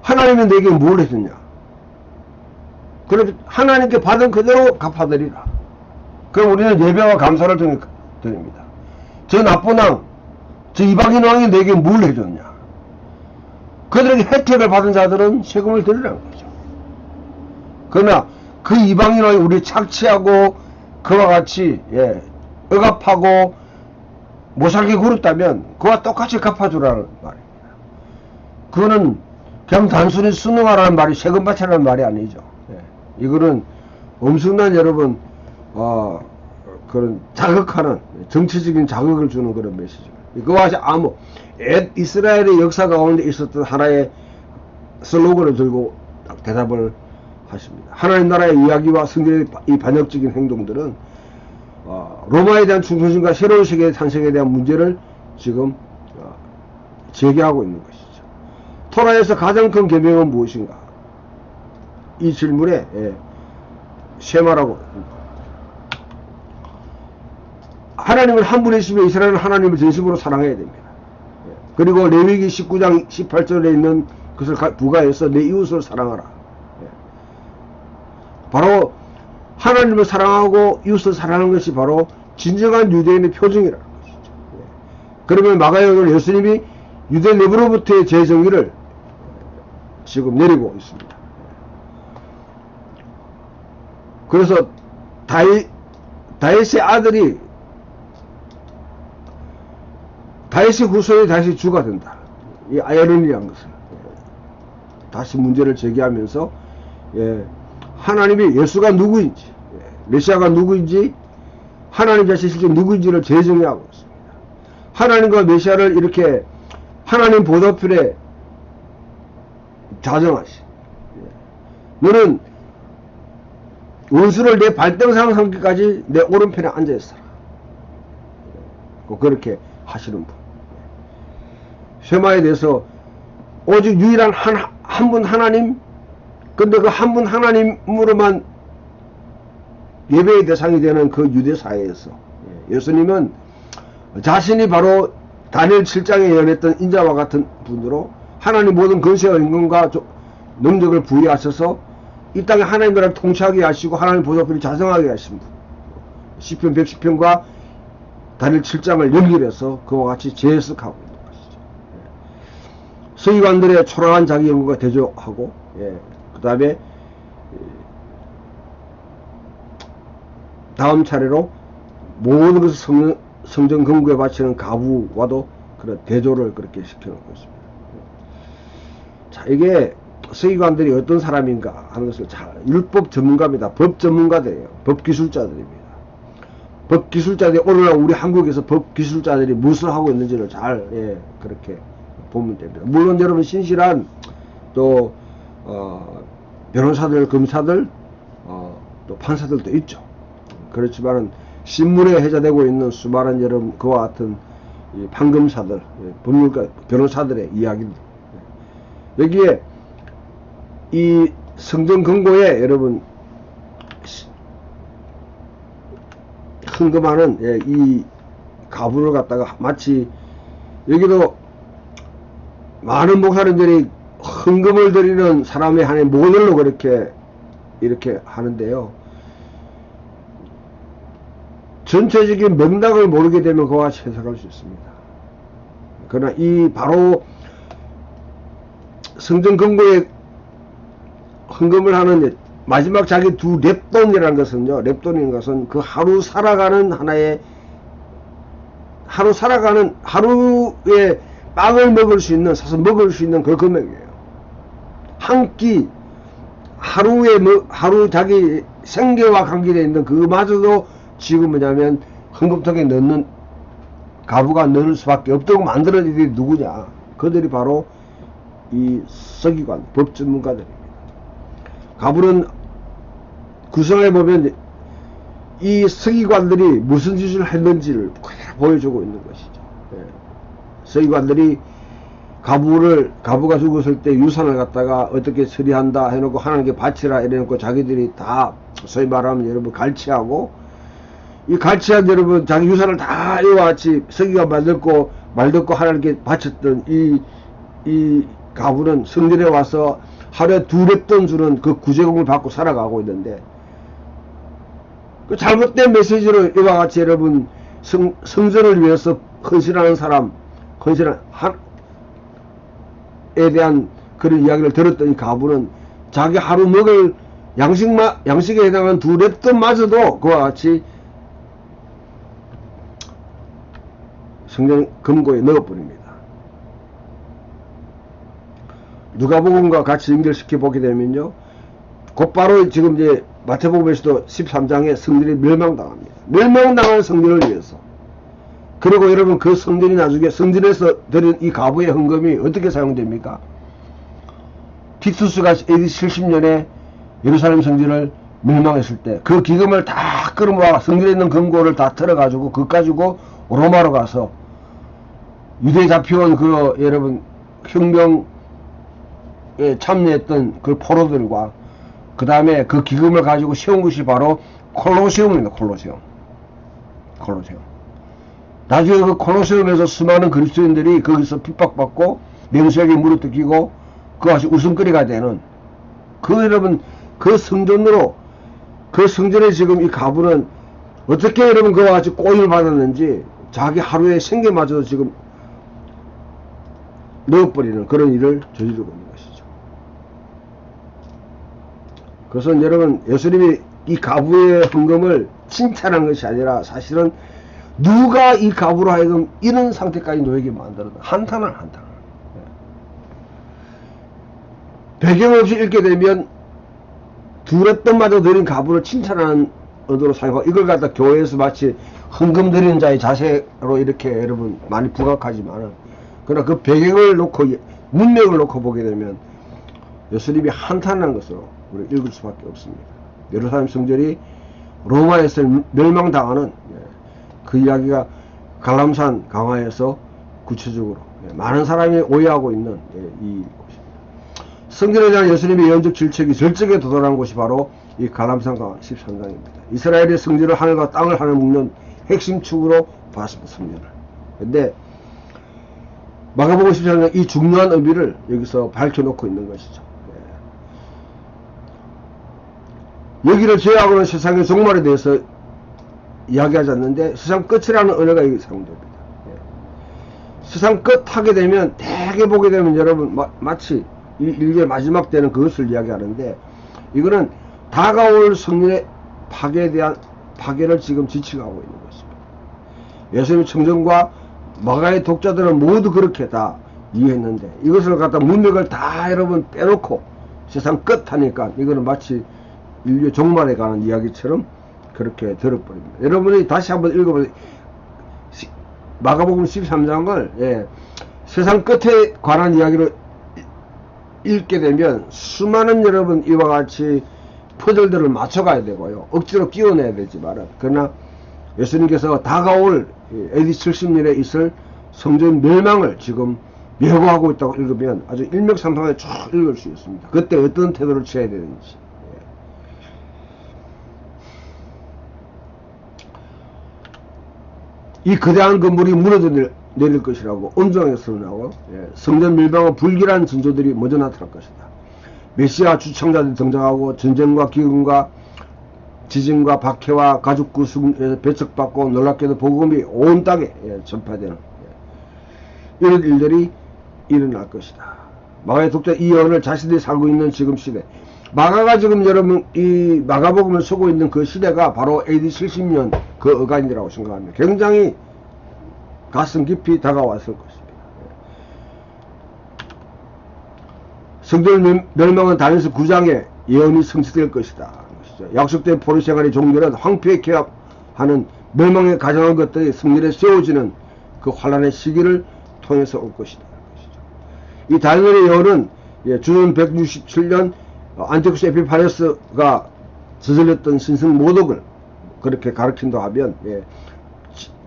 하나님은 내게 뭘 해줬냐? 그럼 하나님께 받은 그대로 갚아드리라. 그럼 우리는 예배와 감사를 드립니다. 저 나쁜 왕, 저 이방인 왕이 내게 뭘 해줬냐? 그들에게 혜택을 받은 자들은 세금을 드리라는 거죠. 그러나 그 이방인 왕이 우리 착취하고 그와 같이 억압하고 못살게 굴었다면 그와 똑같이 갚아주라는 말입니다. 그거는 그냥 단순히 순응하라는 말이, 세금 바치라는 말이 아니죠. 이거는 엄청난 여러분 그런 자극하는, 정치적인 자극을 주는 그런 메시지입니다. 그와 같이 이스라엘의 역사 가운데 있었던 하나의 슬로건을 들고 대답을 하십니다. 하나님 나라의 이야기와 성경의 이 반역적인 행동들은 로마에 대한 충성심과 새로운 세계의 탄생에 대한 문제를 지금 제기하고 있는 것이죠. 토라에서 가장 큰 계명은 무엇인가? 이 질문에 쉐마라고, 하나님을 한 분이시며 이스라엘은 하나님을 전심으로 사랑해야 됩니다. 그리고 레위기 19장 18절에 있는 것을 부가해서 내 이웃을 사랑하라. 바로 하나님을 사랑하고 이웃을 사랑하는 것이 바로 진정한 유대인의 표정이라는 것이죠. 그러면 마가복음은 예수님이 유대 내부로부터의 재정의를 지금 내리고 있습니다. 그래서 다윗의 아들이, 다윗의 후손이 다시 주가 된다. 이 아이러니한 것을 다시 문제를 제기하면서, 하나님이 예수가 누구인지, 메시아가 누구인지, 하나님 자신이 실제 누구인지를 재정의하고 있습니다. 하나님과 메시아를 이렇게 하나님 보좌편에 자정하시. 너는 원수를 내 발등상 삼기까지 내 오른편에 앉아있어라. 그렇게 하시는 분. 쉐마에 대해서 오직 유일한 한 분 하나님, 근데 그 한 분 하나님으로만 예배의 대상이 되는 그 유대 사회에서 예수님은 자신이 바로 다니엘 7장에 예언했던 인자와 같은 분으로 하나님 모든 권세와 임금과 능력을 부여하셔서 이 땅에 하나님 나라를 통치하게 하시고 하나님 보좌편을 자정하게 하신 분. 시편 110편과 다니엘 7장을 연결해서 그와 같이 재해석하고 있는 것이죠. 서기관들의 초라한 자기 연구가 대조하고, 그 다음에 다음 차례로 모든 것을 성전 금고에 바치는 가부와도 그런 대조를 그렇게 시켜놓고 있습니다. 자, 이게 서기관들이 어떤 사람인가 하는 것을 율법 전문가입니다. 법 전문가들이에요. 법 기술자들입니다. 법 기술자들이 오늘날 우리 한국에서 법 기술자들이 무엇을 하고 있는지를 잘 그렇게 보면 됩니다. 물론 여러분 신실한 또 변호사들, 검사들, 또 판사들도 있죠. 그렇지만은 신문에 회자되고 있는 수많은 여러분 그와 같은 이 판검사들, 법률가, 변호사들의 이야기입니다. 여기에 이 성전 금고에 여러분 헌금하는 이 가부를 갖다가 마치 여기도 많은 목사님들이 헌금을 드리는 사람의 하나의 모델로 그렇게 이렇게 하는데요. 전체적인 맥락을 모르게 되면 그와 같이 해석할 수 있습니다. 그러나 이 바로 성전 금고에 헌금을 하는 마지막 자기 두 랩돈이라는 것은요, 랩돈인 것은 그 하루 살아가는 하루에 빵을 먹을 수 있는, 사서 먹을 수 있는 그 금액이에요. 한 끼, 하루 자기 생계와 관계되어 있는 그마저도 지금 뭐냐면 헌금통에 넣는 가부가 넣을 수밖에 없도록 만들어진 일이 누구냐? 그들이 바로 이 서기관, 법 전문가들입니다. 가부는 구성해 보면 이 서기관들이 무슨 짓을 했는지를 그대로 보여주고 있는 것이죠. 서기관들이 가부가 죽었을 때 유산을 갖다가 어떻게 처리한다 해놓고 하나님께 바치라 이래놓고 자기들이 다 소위 말하면 여러분 갈취하고, 이 갈취한 여러분 자기 유산을 다 이와 같이 서기관 말 듣고 하나님께 바쳤던 이 가부는 성전에 와서 하루에 2랩돈 주는 그 구제금을 받고 살아가고 있는데, 그 잘못된 메시지로 이와 같이 여러분 성전을 위해서 헌신하는 사람, 에 대한 그런 이야기를 들었던 이 가부는 자기 하루 먹을 양식에 해당하는 2랩돈마저도 그와 같이 성전 금고에 넣어버립니다. 누가복음과 같이 연결시켜 보게 되면요, 곧바로 지금 이제 마태복음에서도 13장에 성전이 멸망당합니다. 멸망당한 성전을 위해서. 그리고 여러분 그 성전이 나중에 성전에서 드린 이 가부의 헌금이 어떻게 사용됩니까? 틱투스가 AD 70년에 예루살렘 성전을 멸망했을 때 그 기금을 다 끌어모아 성전에 있는 금고를 다 털어가지고 그거 가지고 로마로 가서 유대에 잡혀온 그 여러분 혁명에 참여했던 그 포로들과 그 다음에 그 기금을 가지고 세운 것이 바로 콜로세움입니다. 콜로세움. 나중에 그 콜로세움에서 수많은 그리스도인들이 거기서 핍박받고 맹수에게 물어뜯기고 그것이 웃음거리가 되는 그 여러분 그 성전으로 그 성전에 지금 이 가부는 어떻게 여러분 그와 같이 꼬임을 받았는지 자기 하루의 생계마저도 지금 넣어버리는 그런 일을 저지르고 있는 것이죠. 그래서 여러분 예수님이 이 가부의 헌금을 칭찬한 것이 아니라 사실은 누가 이 가부로 하여금 이런 상태까지 놓이게 만들었나 한탄을. 배경 없이 읽게 되면 두렵던마저 드린 가부를 칭찬하는 의도로 사용하고 이걸 갖다 교회에서 마치 헌금 드리는 자의 자세로 이렇게 여러분 많이 부각하지만은 그러나 그 배경을 놓고 문맥을 놓고 보게 되면 예수님이 한탄한 것으로 우리 읽을 수밖에 없습니다. 예루살렘 성전이 로마에서 멸망당하는 그 이야기가 갈람산 강화에서 구체적으로 많은 사람이 오해하고 있는 이 곳입니다. 성전에 대한 예수님의 예언적 질책이 절정에 도달한 곳이 바로 이 갈람산 강화 13장입니다. 이스라엘의 성전을 하늘과 땅을 하나 묶는 핵심 축으로 봤습니다. 성전을. 근데 마가복음 13장 이 중요한 의미를 여기서 밝혀놓고 있는 것이죠. 여기를 제외하고는 세상의 종말에 대해서 이야기하지 않는데 세상 끝이라는 언어가 여기 사용됩니다. 세상 끝 하게 되면 대개 보게 되면 여러분 마치 일기의 마지막 때는 그것을 이야기하는데 이거는 다가올 성령의 파괴에 대한 파괴를 지금 지칭하고 있는 것입니다. 예수님의 청정과 마가의 독자들은 모두 그렇게 다 이해했는데 이것을 갖다 문맥을 다 여러분 빼놓고 세상 끝 하니까 이거는 마치 인류의 종말에 관한 이야기처럼 그렇게 들어버립니다. 여러분이 다시 한번 읽어보세요. 마가복음 13장을 세상 끝에 관한 이야기로 읽게 되면 수많은 여러분 이와 같이 퍼즐들을 맞춰가야 되고요. 억지로 끼워내야 되지만 그러나 예수님께서 다가올 AD 70년에 있을 성전 멸망을 지금 예고하고 있다고 읽으면 아주 일맥상통하게 쭉 읽을 수 있습니다. 그때 어떤 태도를 취해야 되는지. 이 거대한 건물이 무너져 내릴 것이라고 온종에서 나오고 성전 멸망과 불길한 징조들이 먼저 나타날 것이다. 메시아 주청자들이 등장하고 전쟁과 기근과 지진과 박해와 가죽 구승에서 배척받고 놀랍게도 복음이 온 땅에 전파되는 이런 일들이 일어날 것이다. 마가의 독자 이 예언을 자신들이 살고 있는 지금 시대 마가가 지금 여러분 이 마가복음을 쓰고 있는 그 시대가 바로 AD 70년 그 어간이라고 생각합니다. 굉장히 가슴 깊이 다가왔을 것입니다. 성전 멸망은 다니엘서 9장에 예언이 성취될 것이다. 약속된 포로 생활의 종결은 황폐에 개합하는 멸망에 가정한 것들이 성전에 세워지는 그 환란의 시기를 통해서 올 것이다. 이 다니엘의 예언은 주전 167년 안티오쿠스 에피파네스가 저질렀던 신성 모독을 그렇게 가르친다 하면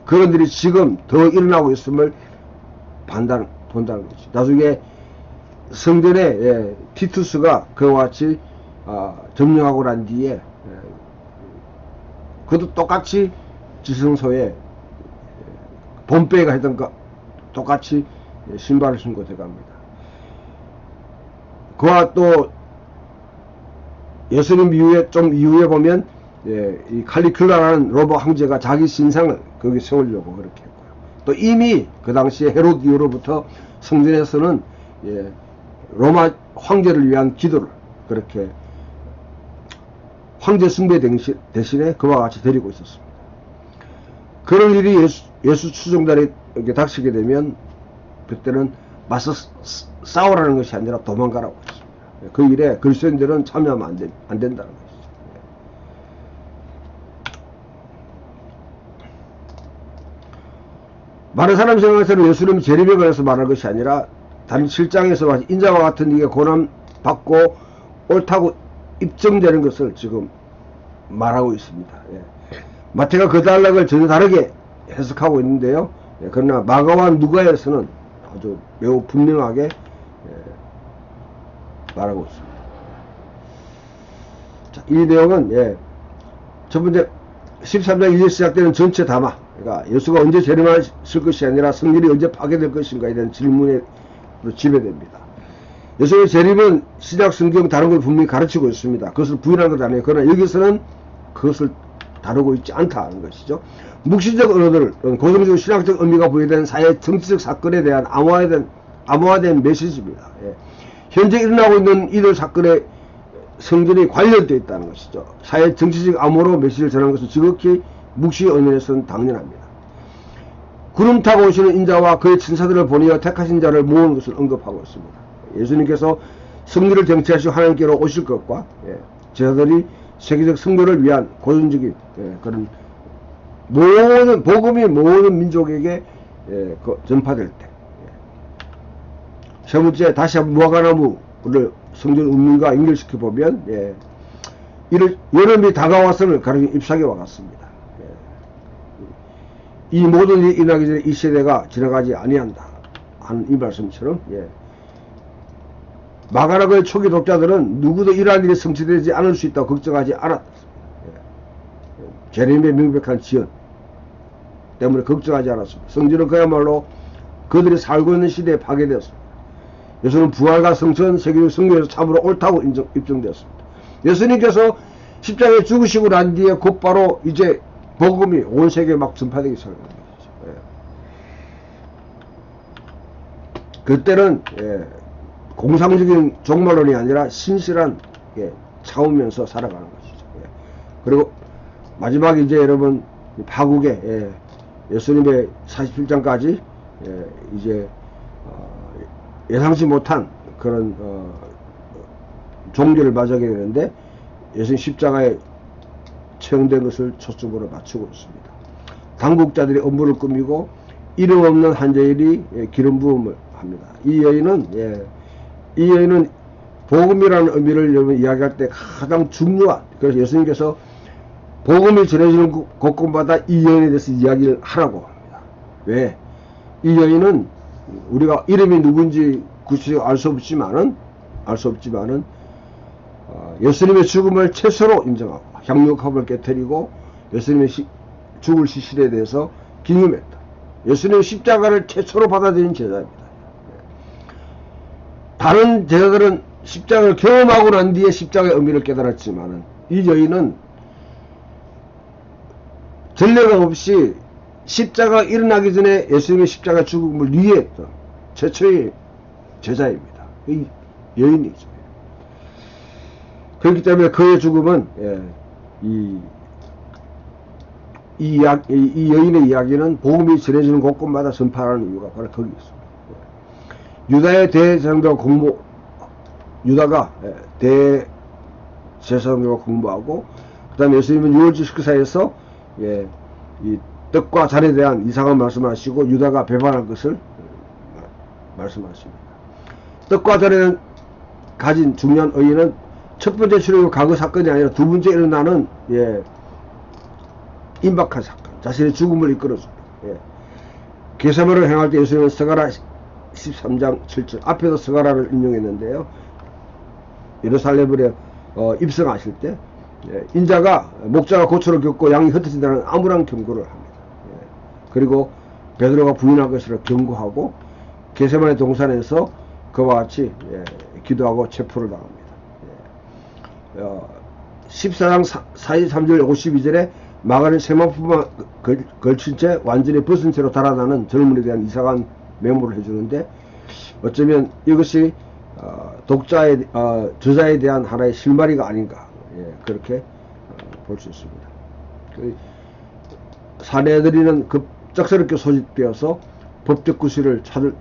그런 일이 지금 더 일어나고 있음을 본다는 것이죠. 나중에 성전에 티투스가 그와 같이 점령하고 난 뒤에 그것도 똑같이 지성소에 본배가 했던 것 똑같이 신발을 신고 들어갑니다. 그와 또 예수님 이후에 좀 이후에 보면 이 칼리큘라라는 로마 황제가 자기 신상을 거기 세우려고 그렇게 했고요. 또 이미 그 당시에 헤롯 이후로부터 성전에서는 로마 황제를 위한 기도를 그렇게 황제 숭배 대신에 그와 같이 드리고 있었습니다. 그런 일이 예수 추종자에 닥치게 되면 그때는 맞서 싸우라는 것이 아니라 도망가라고 했습니다. 그 일에 그리스도인들은 참여하면 안 된다는 것이죠. 많은 사람 생각에서는 예수님이 재림에 관해서 말할 것이 아니라 다른 7장에서 인자와 같은 이게 고난받고 옳다고 입증되는 것을 지금 말하고 있습니다. 마태가 그 단락을 전혀 다르게 해석하고 있는데요. 그러나 마가와 누가에서는 아주 매우 분명하게 말하고 있습니다. 자, 이 내용은 첫 번째 13장 1절 시작되는 전체 담화, 그러니까 예수가 언제 재림하실 것이 아니라 성전이 언제 파괴될 것인가에 대한 질문으로 지배됩니다. 예수의 재림은 신약 성경 다른 걸 분명히 가르치고 있습니다. 그것을 부인하는 것 아니에요. 그러나 여기서는 그것을 다루고 있지 않다는 것이죠. 묵시적 언어들, 고성적 신학적 의미가 부여된 사회 정치적 사건에 대한 암호화된 메시지입니다. 현재 일어나고 있는 이들 사건에 성전이 관련되어 있다는 것이죠. 사회 정치적 암호로 메시지를 전하는 것은 지극히 묵시 언어에서는 당연합니다. 구름 타고 오시는 인자와 그의 천사들을 보내어 택하신 자를 모으는 것을 언급하고 있습니다. 예수님께서 승리를 쟁취하시고 하나님께로 오실 것과 제자들이 세계적 승리를 위한 고전적인 그런 모든 복음이 모든 민족에게 전파될 때, 세 번째 다시 한번 무화과나무를 성전 운명과 연결시켜 보면 이를 여름이 다가왔음을 가르치는 잎사귀와 같습니다. 이 모든 일이 일어나기 전에 이 세대가 지나가지 아니한다 하는 이 말씀처럼 마가라고의 초기 독자들은 누구도 이러한 일이 성취되지 않을 수 있다고 걱정하지 않았다. 재림의 명백한 지연 때문에 걱정하지 않았습니다. 성전은 그야말로 그들이 살고 있는 시대에 파괴되었습니다. 예수는 부활과 성천, 세계적 성경에서 참으로 옳다고 입증되었습니다. 예수님께서 십자가에 죽으시고 난 뒤에 곧바로 이제 복음이 온 세계에 막 전파되기 시작합니다. 그때는 공상적인 종말론이 아니라 신실한 참으면서 살아가는 것이죠. 그리고 마지막에 이제 여러분 파국에 예수님의 47장까지 이제 예상치 못한 그런 종교를 맞이하게 되는데 예수님 십자가에 처형된 것을 초점으로 맞추고 있습니다. 당국자들이 업무를 꾸미고 이름 없는 한 여인이 기름 부음을 합니다. 이 여인은 복음이라는 의미를 여러분 이야기할 때 가장 중요한, 그래서 예수님께서 복음이 전해지는 곳곳마다 이 여인에 대해서 이야기를 하라고 합니다. 왜? 이 여인은 우리가 이름이 누군지 구체적으로 알 수 없지만은 예수님의 죽음을 최초로 인정하고 향유컵을 깨뜨리고 예수님의 죽을 시실에 대해서 기념했다. 예수님의 십자가를 최초로 받아들인 제자입니다. 다른 제자들은 십자가를 경험하고 난 뒤에 십자가의 의미를 깨달았지만은 이 여인은 전례가 없이 십자가 일어나기 전에 예수님의 십자가 죽음을 이해했던 최초의 제자입니다. 이 여인이죠. 그렇기 때문에 그의 죽음은 이 여인의 이야기는 복음이 전해지는 곳곳마다 전파하는 이유가 바로 거기 있습니다. 유다의 대제사장들과 유다가 대제사장들과 공부하고, 그 다음에 예수님은 유월절 식사에서 이 떡과 잔에 대한 이상한 말씀을 하시고 유다가 배반할 것을 말씀하십니다. 떡과 잔에 가진 중요한 의의는 첫 번째 출애굽 과거 사건이 아니라 두 번째 일어나는 임박한 사건, 자신의 죽음을 이끌어줍니다. 게세마를 행할 때 예수님은 스가랴 13장 7절 앞에서 스가랴를 인용했는데요. 예루살렘을 입성하실 때 인자가 목자가 고초를 겪고 양이 흩어진다는 암울한 경고를 합니다. 그리고 베드로가 부인할 것을 경고하고 게세마네 동산에서 그와 같이 기도하고 체포를 당합니다. 14장 43절 52절에 마가는 세마포만 걸친 채 완전히 벗은 채로 달아나는 젊은이에 대한 이상한 메모를 해주는데, 어쩌면 이것이 저자에 대한 하나의 실마리가 아닌가, 그렇게 볼 수 있습니다. 사내들이는 급작스럽게 소집되어서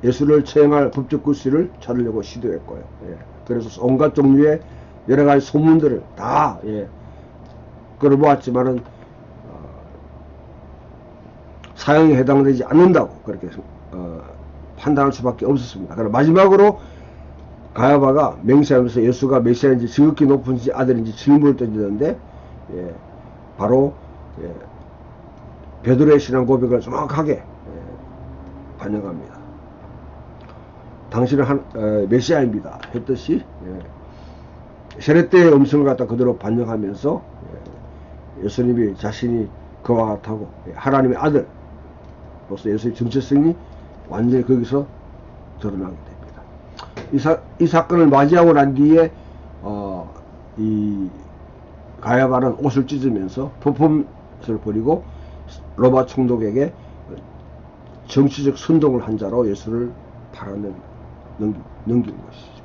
예수를 처형할 법적 구실을 찾으려고 시도했고요. 그래서 온갖 종류의 여러 가지 소문들을 다 끌어보았지만은 사형에 해당되지 않는다고 그렇게 판단할 수밖에 없었습니다. 그럼 마지막으로 가야바가 맹세하면서 예수가 메시아인지 지극히 높은 아들인지 질문을 던지는데 바로 베드로의 신앙 고백을 정확하게 반영합니다. 당신은 메시아입니다 했듯이 세례 때의 음성을 갖다 그대로 반영하면서 예수님이 자신이 그와 같다고 하나님의 아들로서 예수의 정체성이 완전히 거기서 드러나게 됩니다. 이 사건을 맞이하고 난 뒤에 이 가야바는 옷을 찢으면서 퍼포먼스를 벌이고 로마 총독에게 정치적 선동을 한 자로 예수를 넘긴 것이죠.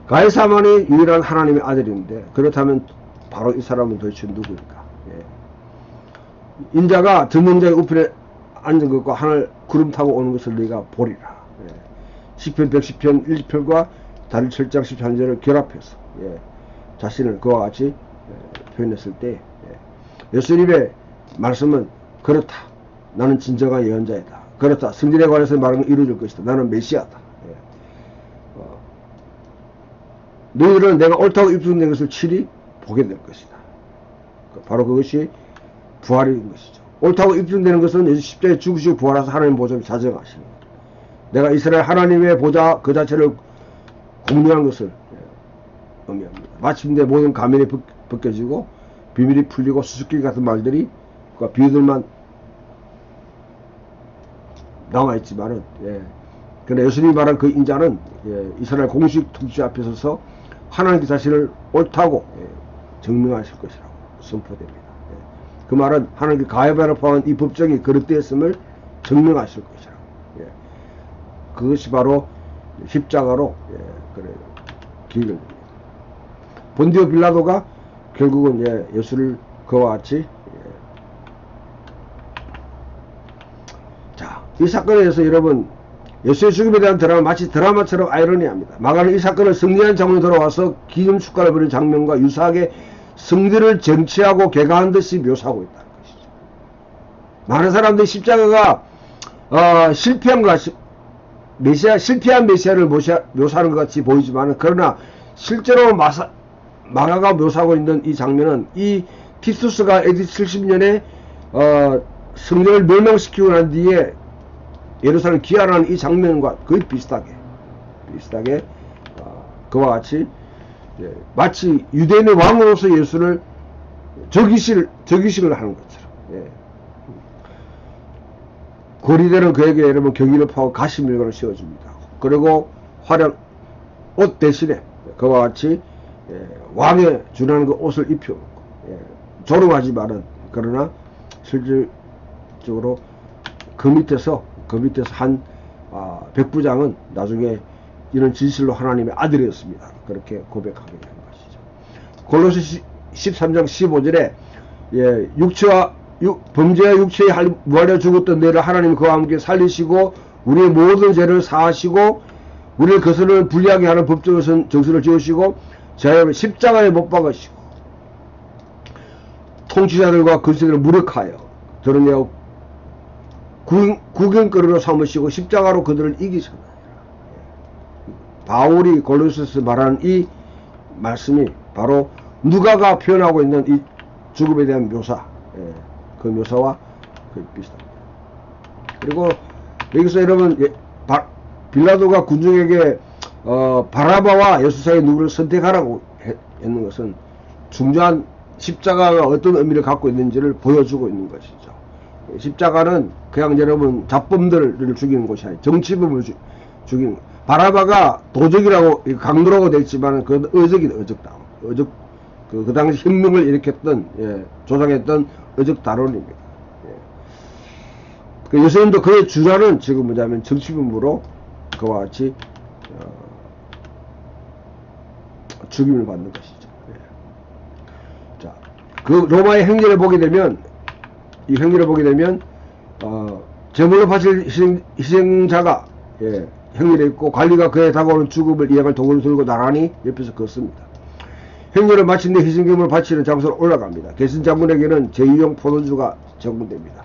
가야사만이 유일한 하나님의 아들인데, 그렇다면 바로 이 사람은 도대체 누구일까? 인자가 전능자의 우편에 앉은 것과 하늘 구름 타고 오는 것을 네가 보리라. 시편 110편 1절과 다른 7장 13절을 결합해서 자신을 그와 같이 표현했을 때 예수님의 말씀은 그렇다. 나는 진정한 예언자이다. 그렇다. 성전에 관해서 말하는 건 이루어질 것이다. 나는 메시아다. 너희들은 내가 옳다고 입증된 것을 친히 보게 될 것이다. 바로 그것이 부활인 것이죠. 옳다고 입증되는 것은 예수 십자가에 죽으시고 부활하셔서 하나님 보좌를 자정하시는 것. 내가 이스라엘 하나님의 보좌 그 자체를 공유한 것을 의미합니다. 마침내 모든 가면이 벗겨지고 비밀이 풀리고 수수께끼 같은 말들이 그 비유들만 남아있지만은 그러나 예수님이 말한 그 인자는 이스라엘 공식 통치 앞에 서서 하나님께 자신을 옳다고 증명하실 것이라고 선포됩니다. 그 말은 하나님께 가야바를 포함한 이 법정이 거듭되었음을 증명하실 것이라고. 그것이 바로 십자가로 기록됩니다. 본디오 빌라도가 결국은 예수를 그와 같이 자, 이 사건에 대해서 여러분 예수의 죽음에 대한 드라마 마치 드라마처럼 아이러니합니다. 마가는 이 사건을 승리한 장면으로 돌아와서 기름 숟가락을 버린 장면과 유사하게 승리를 정치하고 개가한 듯이 묘사하고 있다는 것이죠. 많은 사람들이 십자가가 실패한 것 같이 실패한 메시아를 묘사하는 것 같이 보이지만, 그러나 실제로 마가가 묘사하고 있는 이 장면은 이 티투스가 AD 70년에 성전을 멸망시키고 난 뒤에 예루살렘 귀환하는 이 장면과 거의 비슷하게 그와 같이 마치 유대인의 왕으로서 예수를 즉위식을 하는 것처럼 거리대는 그에게 여러분 경의를 파고 가시밀관을 씌워줍니다. 그리고 화려한 옷 대신에 그와 같이 왕에 준하는 그 옷을 입혀놓고 조롱하지만은 그러나 실질적으로 그 밑에서 한 백부장은 나중에 이런 진실로 하나님의 아들이었습니다. 그렇게 고백하게 된 것이죠. 골로새 13장 15절에 범죄와 육체에 무하려 죽었던 너희를 하나님이 그와 함께 살리시고 우리의 모든 죄를 사하시고 우리를 거스르는 불리하게 하는 법적인 정신을 지으시고 자유를 십자가에 못 박으시고 통치자들과 근세들을 무력하여 드러내어 구경거리로 삼으시고 십자가로 그들을 이기셨나이다. 바울이 골로새서 말하는 이 말씀이 바로 누가가 표현하고 있는 이 죽음에 대한 묘사, 그 묘사와 거의 비슷합니다. 그리고 여기서 여러분 빌라도가 군중에게 바라바와 예수 사이에 누구를 선택하라고 했는 것은 중요한 십자가가 어떤 의미를 갖고 있는지를 보여주고 있는 것이죠. 십자가는 그냥 여러분 잡범들을 죽이는 것이 아니라 정치범을 죽이는 것. 바라바가 도적이라고 강도라고 되어 있지만 그건 의적이다. 그 당시 혁명을 일으켰던 조장했던 의적 단원입니다. 그 예수님도 그의 주자는 지금 뭐냐면 정치범으로 그와 같이 죽임을 받는 것이죠. 자, 그 로마의 행렬을 보게 되면 제물로 바칠 희생자가 행렬에 있고 관리가 그에 다가오는 죽음을 이해할 도구를 들고 나란히 옆에서 걷습니다. 행렬을 마친 뒤 희생금을 바치는 장소로 올라갑니다. 계승장군에게는 제2용 포도주가 제공됩니다.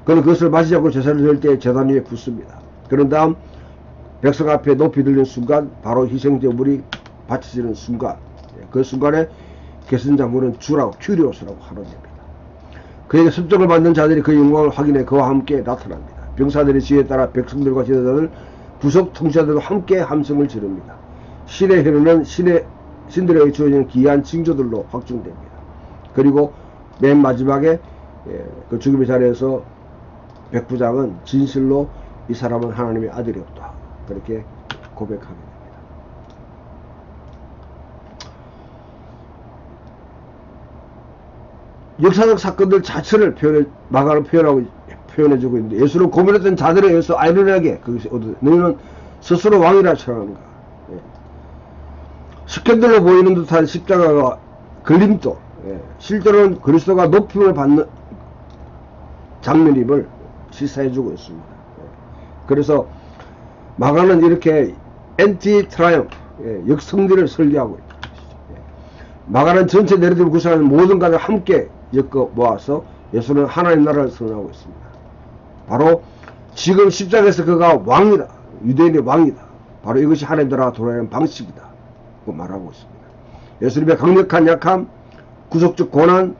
그는 그것을 마시지 않고 제사를 드릴 때 제단 위에 붓습니다. 그런 다음 백성 앞에 높이 들리는 순간 바로 희생제물이 바쳐지는 순간, 그 순간에 계승장군은 주라고 큐리오스라고 하는 겁니다. 그에게 습정을 받는 자들이 그 영광을 확인해 그와 함께 나타납니다. 병사들의 지혜에 따라 백성들과 제자들 부속 통치자들과 함께 함성을 지릅니다. 신의 회로는 신들에게 주어지는 귀한 징조들로 확증됩니다. 그리고 맨 마지막에 그 죽음의 자리에서 백부장은 진실로 이 사람은 하나님의 아들이었다, 그렇게 고백하게 됩니다. 역사적 사건들 자체를 마가는 표현해주고 있는데, 예수를 고민했던 자들에 의해서 아이러니하게 그것이 너희는 스스로 왕이라称하는가. 식견들로 보이는 듯한 십자가가 걸림돌, 실제로는 그리스도가 높임을 받는 장면임을 시사해주고 있습니다. 그래서 마가는 이렇게 엔티 트라이엄프, 역성리를 설계하고 있다. 마가는 전체 내려드를 구성하는 모든 가를 함께 엮어 모아서 예수는 하나님 나라를 선언하고 있습니다. 바로 지금 십자가에서 그가 왕이다, 유대인의 왕이다, 바로 이것이 하나님 나라가 돌아가는 방식이다 고 말하고 있습니다. 예수님의 강력한 약함, 구속적 고난,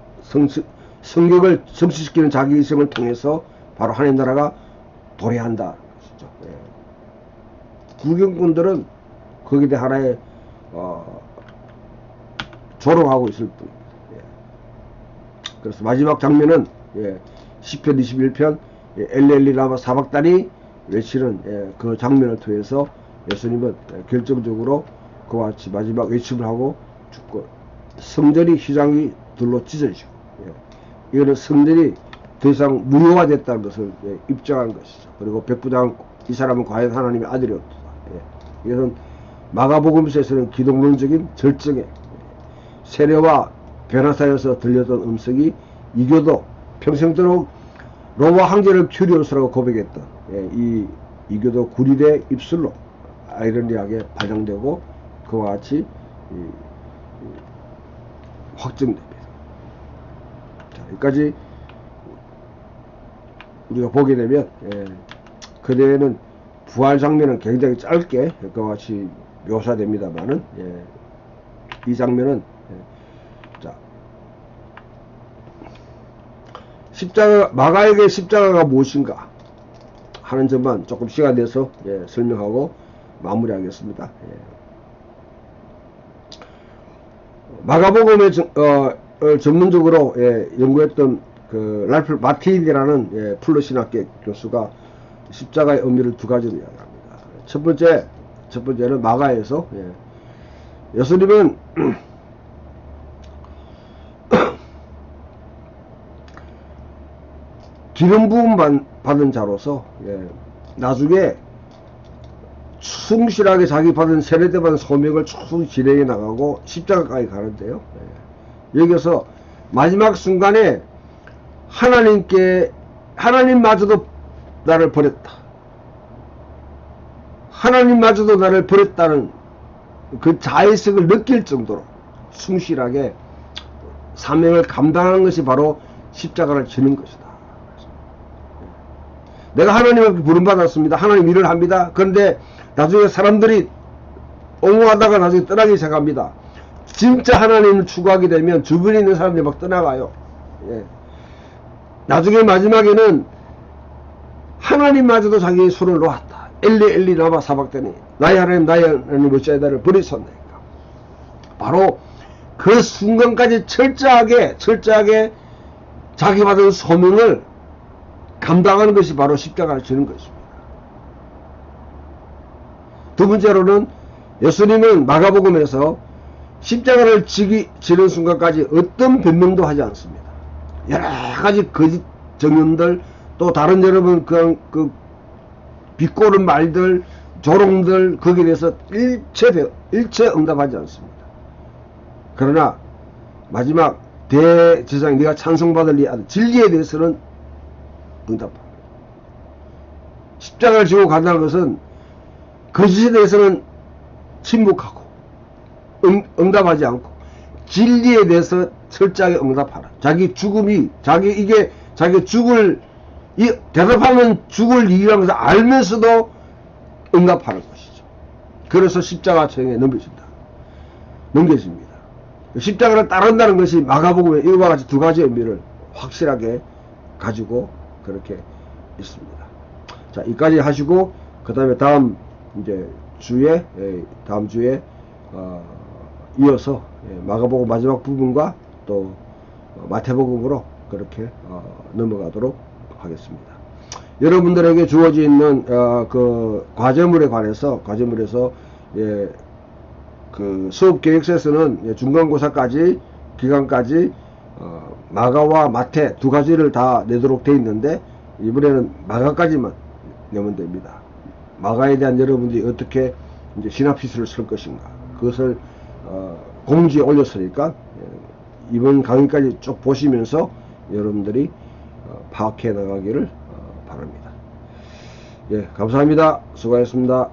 성격을 성취시키는 자기 이성을 통해서 바로 하나님 나라가 도래한다 것이죠. 구경꾼들은 거기에 대해 하나의 조롱하고 있을 뿐입니다. 그래서 마지막 장면은 시편 21편 엘리엘리 라마 사박단이 외치는 그 장면을 통해서 예수님은 결정적으로 그와 같이 마지막 외침을 하고 죽고, 성전이 휘장이 둘로 찢어지고, 이거는 성전이 더 이상 무효화됐다는 것을 입증한 것이죠. 그리고 백부장, 이 사람은 과연 하나님의 아들이었다. 이것은 마가복음서에서는 기독론적인 절정에 세례와 변화사에서 들렸던 음성이 이교도 평생도록 로마 황제를 큐리오스라고 고백했던 이 이교도 구리대 입술로 아이러니하게 반영되고 그와 같이 확정됩니다. 자, 여기까지 우리가 보게 되면 그대에는 부활 장면은 굉장히 짧게 그와 같이 묘사됩니다만은 이 장면은 자, 마가에게 십자가가 무엇인가 하는 점만 조금 시간 내서 설명하고 마무리하겠습니다. 마가복음에 전문적으로 연구했던 그 랄프 마틴이라는 플러신학계 교수가 십자가의 의미를 두 가지로 이야기합니다. 첫 번째는 마가에서 예수님은 기름 부음 받은 자로서 나중에 충실하게 자기 받은 세례 때 받은 소명을 쭉 진행해 나가고 십자가까지 가는데요. 여기서 마지막 순간에 하나님마저도 나를 버렸다, 하나님마저도 나를 버렸다는 그 자의식을 느낄 정도로 충실하게 사명을 감당하는 것이 바로 십자가를 지는 것이다. 내가 하나님께 부름받았습니다, 하나님 일을 합니다. 그런데 나중에 사람들이 옹호하다가 나중에 떠나기 시작합니다. 진짜 하나님을 추구하게 되면 주변에 있는 사람들이 막 떠나가요. 나중에 마지막에는 하나님마저도 자기의 손을 놓았다. 엘리 라마 사박단이 나의 하나님 어찌하여 버리셨나이까. 바로 그 순간까지 철저하게 자기 받은 소명을 감당하는 것이 바로 십자가를 지는 것입니다. 두 번째로는 예수님은 마가복음에서 십자가를 지는 순간까지 어떤 변명도 하지 않습니다. 여러 가지 거짓 정연들, 또 다른 여러분 그 비꼬는 말들, 조롱들, 거기에 대해서 일체 응답하지 않습니다. 그러나 마지막 대제사장 네가 찬송받을 네 아들 진리에 대해서는 응답합니다. 십자가를 지고 간다는 것은 거짓에 대해서는 침묵하고 응답하지 않고 진리에 대해서 철저하게 응답하라. 자기 대답하면 죽을 이유라는 것을 알면서도 응답하는 것이죠. 그래서 십자가 처형에 넘겨집니다. 십자가를 따른다는 것이 마가복음에 이와 같이 두 가지 의미를 확실하게 가지고 그렇게 있습니다. 자, 이까지 하시고 그 다음에 다음 이제 주에 다음 주에 이어서 마가복음 마지막 부분과 또 마태복음으로 그렇게 넘어가도록 하겠습니다. 여러분들에게 주어져 있는 그 과제물에 관해서 그 수업 계획서에서는 중간고사까지 기간까지 마가와 마태 두 가지를 다 내도록 되어 있는데 이번에는 마가까지만 내면 됩니다. 마가에 대한 여러분들이 어떻게 이제 시놉시스를 쓸 것인가 그것을 공지에 올렸으니까 이번 강의까지 쭉 보시면서 여러분들이 파악해 나가기를 바랍니다. 예, 감사합니다. 수고하셨습니다.